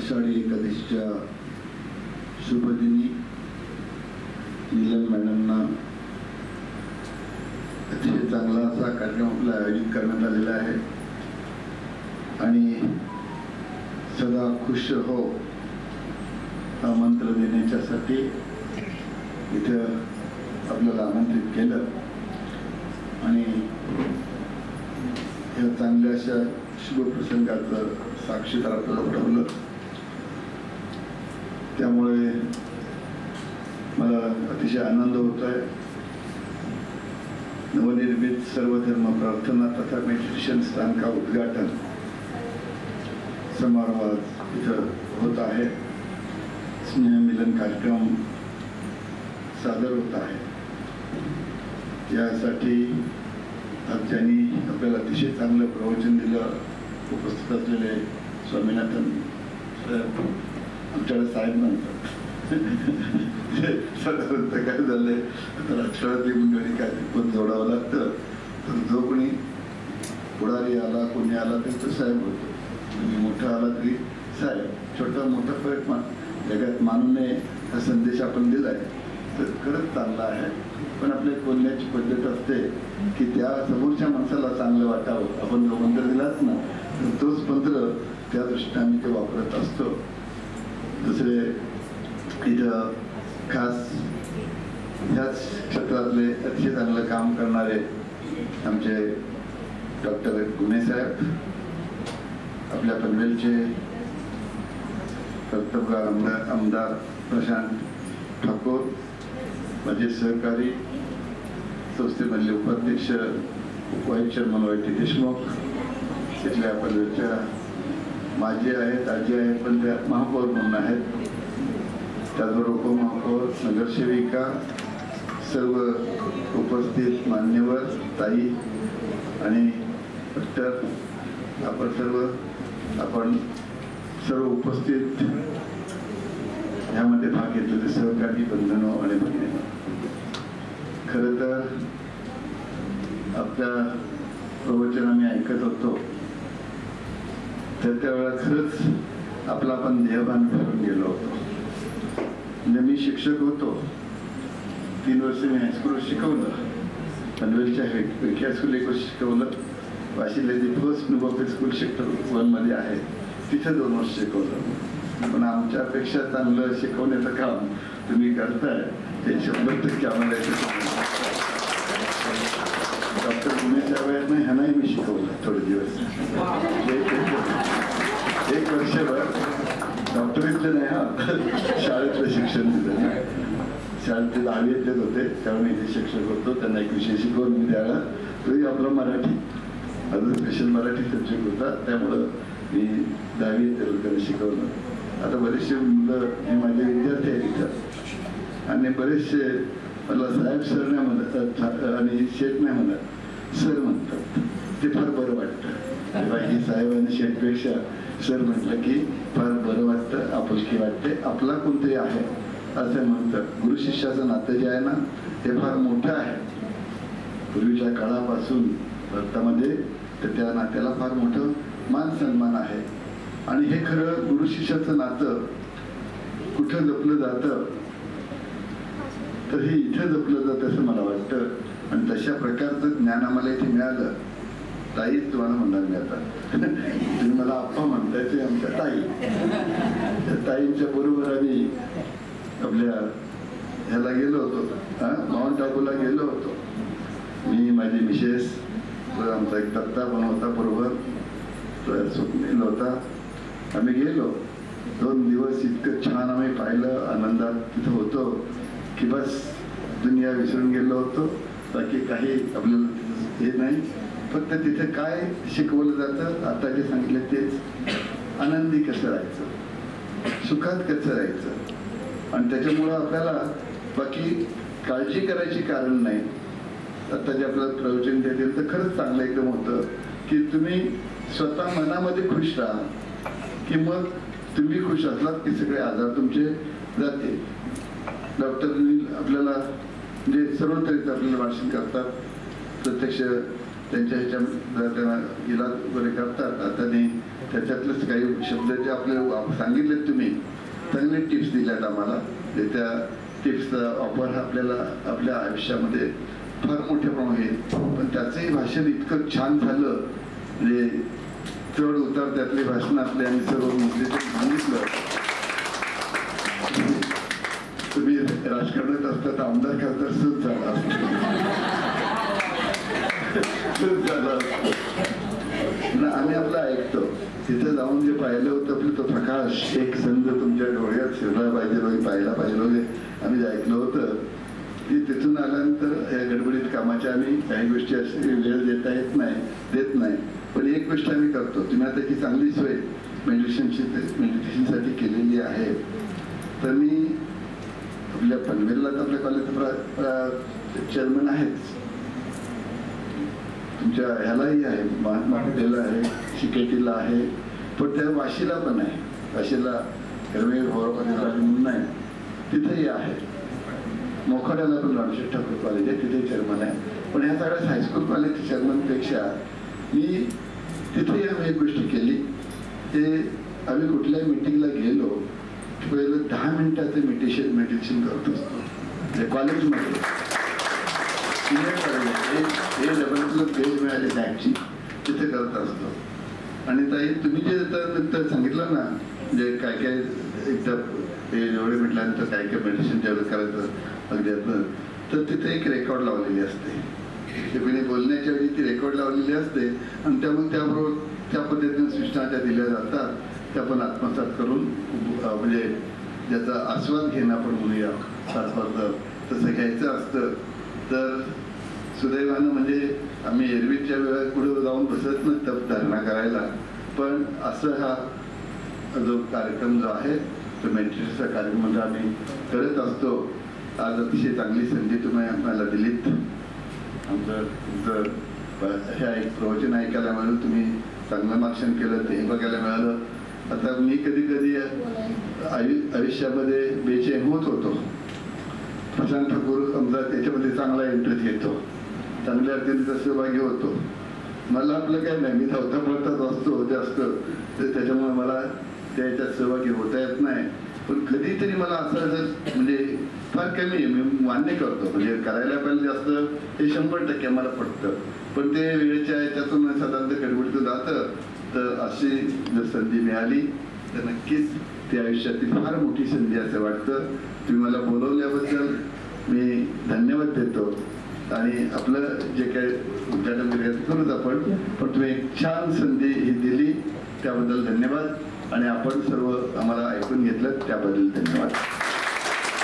आषाढी एकादशीच्या शुभदिनी नीलम मॅडमना अतिशय चांगला असा कार्यक्रम आपला आयोजित करण्यात आलेला आहे आणि सदा खुश हो हा मंत्र देण्याच्यासाठी इथं आपल्याला आमंत्रित केलं आणि या चांगल्या अशा शुभप्रसंगाचं साक्षीदार आपल्याला ठेवलं. त्यामुळे मला अतिशय आनंद होत आहे. नवनिर्मित सर्वधर्म प्रार्थना तथा मेडिटेशन स्थान का उद्घाटन समारोह इथं होत आहे. स्नेहमिलन कार्यक्रम सादर होत आहे. यासाठी आज ज्यांनी आपल्याला अतिशय चांगलं प्रवचन दिलं उपस्थित असलेले स्वामीनाथन आमच्याकडे साहेब म्हणतात. साधारणतः काय झालंय आता राष्ट्रवादी मंडळी काय पण जोडावं लागतं तर जो कोणी पुढारी आला कोणी आला तर तो साहेब होतो. कोणी मोठा आला तरी साहेब. छोटा मोठा फरक जगात मानू नये हा संदेश आपण दिलाय तर खरंच चांगला आहे. पण आपल्या बोलण्याची पद्धत असते की त्या समोरच्या माणसाला चांगलं वाटावं. आपण जो मंत्र दिलाच ना तर तोच मंत्र त्या दृष्टीने आम्ही ते वापरत असतो. दुसरे इथं खास ह्याच क्षेत्रातले अतिशय चांगलं काम करणारे आमचे डॉक्टर गुन्हे साहेब, आपल्या पनवेलचे कर्तव्यगार आमदार प्रशांत ठाकूर, माझे सहकारी संस्थेमधले उपाध्यक्ष व्हाईस चेअरमन वाय.टी. देशमुख, तिथल्या पनवेलच्या माजी आहेत आजी आहेत पण त्या महापौर म्हणून आहेत. त्याचबरोबर उपमहापौर, नगरसेविका, सर्व उपस्थित मान्यवर ताई आणि डॉक्टर आपण सर्व उपस्थित ह्यामध्ये भाग घेतलेले सहकारी बंधनो आणि भगिनी. खरं तर आपल्या प्रवचन आम्ही ऐकत होतो तर त्यावेळेला खरंच आपला आपण देहभान करून गेलो होतो. म्हणजे मी शिक्षक होतो. 3 वर्ष मी हायस्कूल शिकवलं. पनवेलच्या विखे हायस्कूल 1 वर्ष शिकवलं. वाशिले जी फर्स्ट नुबॉफे स्कूल सेक्टर 1 मध्ये आहे तिथे 2 वर्ष शिकवलं. पण आमच्यापेक्षा चांगलं शिकवण्याचं काम तुम्ही करताय ते 100% आम्हाला डॉक्टर गुन्हेच्या वेळेत नाही ह्यांनाही मी शिकवलं थोडे दिवस. 1 वर्षभर डॉक्टरीतलं नाही हा शाळेतलं शिक्षण दिलं. शाळेत ते 10वीतलेच होते कारण मी ते शिक्षक होतो. त्यांना एक विषय शिकवून मी द्यायला तरी आपला मराठी माझं स्पेशल मराठी सब्जेक्ट होता त्यामुळं मी 10वी त्यांना शिकवलं. आता बरेचसे मुलं हे माझे विद्यार्थी आहेत इथं आणि बरेचसे मला साहेब सर नाही म्हणतात आणि शेठ नाही म्हणत सर म्हणतात. ते फार बरं वाटतं. बाकी साहेब आणि शेठपेक्षा सर म्हटलं की फार बरं वाटतं, आपुलकी वाटते. आपला कोणतरी आहे असं म्हणतं. गुरु शिष्याचं नातं जे आहे ना हे फार मोठं आहे. पूर्वीच्या काळापासून भारतामध्ये तर त्या नात्याला फार मोठं मान सन्मान आहे. आणि हे खरं गुरु शिष्याचं नातं कुठं जपलं जातं तर हे इथं जपलं जातं असं मला वाटतं. आणि तशा प्रकारचं ज्ञान आम्हाला इथे मिळालं. ताईच तुम्हाला म्हणणार मी आता तुम्ही मला आप्पा म्हणताय ते आमच्या ताई. त्या ताईंच्या बरोबर आम्ही आपल्या ह्याला गेलो होतो माउंट आबूला गेलो होतो. मी माझी मिसेस आमचा एक दत्ता पण होता बरोबर स्वप्नील होता. आम्ही गेलो 2 दिवस इतकं छान आम्ही पाहिलं. आनंदात तिथं होतो की बस दुनिया विसरून गेलो होतो. बाकी काही आपल्याला हे नाही. फक्त तिथे काय शिकवलं जातं आता जे सांगितलं तेच. आनंदी कसं राहायचं, सुखात कसं राहायचं आणि त्याच्यामुळं आपल्याला बाकी काळजी करायची कारण नाही. आता जे आपल्याला प्रवचन देतील तर खरंच चांगलं एकदम होतं की तुम्ही स्वतः मनामध्ये खुश राहा की मग तुम्ही खुश असलात की सगळे आजार तुमचे जातील. डॉक्टरनी आपल्याला म्हणजे सर्व तऱ्हेचं आपल्याला भाषण करतात. प्रत्यक्ष त्यांच्या ह्याच्या त्यांना इलाज वगैरे करतात. आता त्याच्यातलेच काही शब्द जे आपले सांगितलेत तुम्ही, चांगले टिप्स दिल्यात आम्हाला. त्या टिप्सचा वापर आपल्याला आपल्या आयुष्यामध्ये फार मोठ्या प्रमाणात येईल. पण त्याचंही भाषण इतकं छान झालं, म्हणजे चढ उतार त्यातले भाषणातले आणि सर्व मुद्दे सांगितलं. तुम्ही राजकारणात असतात आमदार खासदार सुद्धा झाला आम्ही आपलं ऐकतो. तिथे जाऊन जे पाहिलं होतं आपलं तो प्रकाश, एक संध तुमच्या डोळ्यात शिरला पाहिजे, पाहायला पाहिजे, आम्ही जे ऐकलं होतं की तिथून आल्यानंतर या गडबडीत कामाच्या आम्ही काही गोष्टी अशी वेळ देत नाही. पण एक गोष्ट आम्ही करतो. तुम्ही आता की चांगली सोय मेडिटेशनसाठी केलेली आहे. तर मी आपल्या पनवेलला तर आपल्या कॉलेजचा चेअरमन आहेच, तुमच्या ह्यालाही आहे, महात्माला आहे, शिकेटीला आहे, पण त्या वाशीला पण आहे. वाशीला कर्मेर म्हणून आहे, तिथेही आहे. मोखाड्याला पण रामशेठ ठाकूर कॉलेज आहे, तिथे चेअरमन आहे. पण ह्या सगळ्या हायस्कूल कॉलेजच्या चेअरमनपेक्षा मी तिथेही आम्ही एक गोष्ट केली. ते आम्ही कुठल्याही मिटिंगला गेलो पहिलं 10 मिनिटाचं मेडिटेशन करत असतो कॉलेजमध्ये. पेज मिळाले बॅगची, तिथे करत असतो. आणि ताई तुम्ही जे तर सांगितलं ना, म्हणजे काय काय एकदा एवढे म्हटल्यानंतर काय काय मेडिटेशन जेवढं करायचं अगदी, तर तिथे एक रेकॉर्ड लावलेली असते. ते कोणी बोलण्याच्या वेळी ती रेकॉर्ड लावलेली असते आणि त्यामुळे त्याबरोबर त्या पद्धतीने सूचना त्या दिल्या जातात. त्या पण आत्मसात करून म्हणजे ज्याचा आस्वाद घेणं आपण म्हणूया सातबार तसं घ्यायचं असतं. तर सुदैवानं म्हणजे आम्ही एरवीच्या वेळा पुढे जाऊन बसत नाही तप धारणा करायला, पण असं हा जो कार्यक्रम जो आहे तो मेडिटेशनचा कार्यक्रम म्हणजे आम्ही करत असतो. आज अतिशय चांगली संधी तुम्ही आम्हाला दिलीत. आमचं ह्या एक प्रवचन ऐकायला मिळालं, तुम्ही चांगलं मार्गदर्शन केलं ते बघायला मिळालं. आता मी कधी कधी आयुष्यामध्ये बेचैन होत होतो. प्रशांत ठाकूर आमचा त्याच्यामध्ये चांगला इंटरेस्ट घेतो, चांगल्या अर्थाने सहभागी होतो. मला आपलं काय नाही, मी धावता पळतात असतो जास्त, तर त्याच्यामुळे मला त्याच्यात सहभागी होता येत नाही. पण कधीतरी मला असं जर म्हणजे फार कमी मी मान्य करतो, म्हणजे करायला पाहिजे जास्त हे 100% मला पडतं. पण ते वेळेच्या याच्यातून साधारणतः गडबडीतून जातं. तर अशी जर संधी मिळाली तर नक्कीच ती आयुष्यातील फार मोठी संधी असं वाटतं. तुम्ही मला बोलवल्याबद्दल मी धन्यवाद देतो. आणि आपलं जे काही उद्घाटन करूच आपण, पण तुम्ही एक छान संधी ही दिली त्याबद्दल धन्यवाद. आणि आपण सर्व आम्हाला ऐकून घेतलं त्याबद्दल धन्यवाद.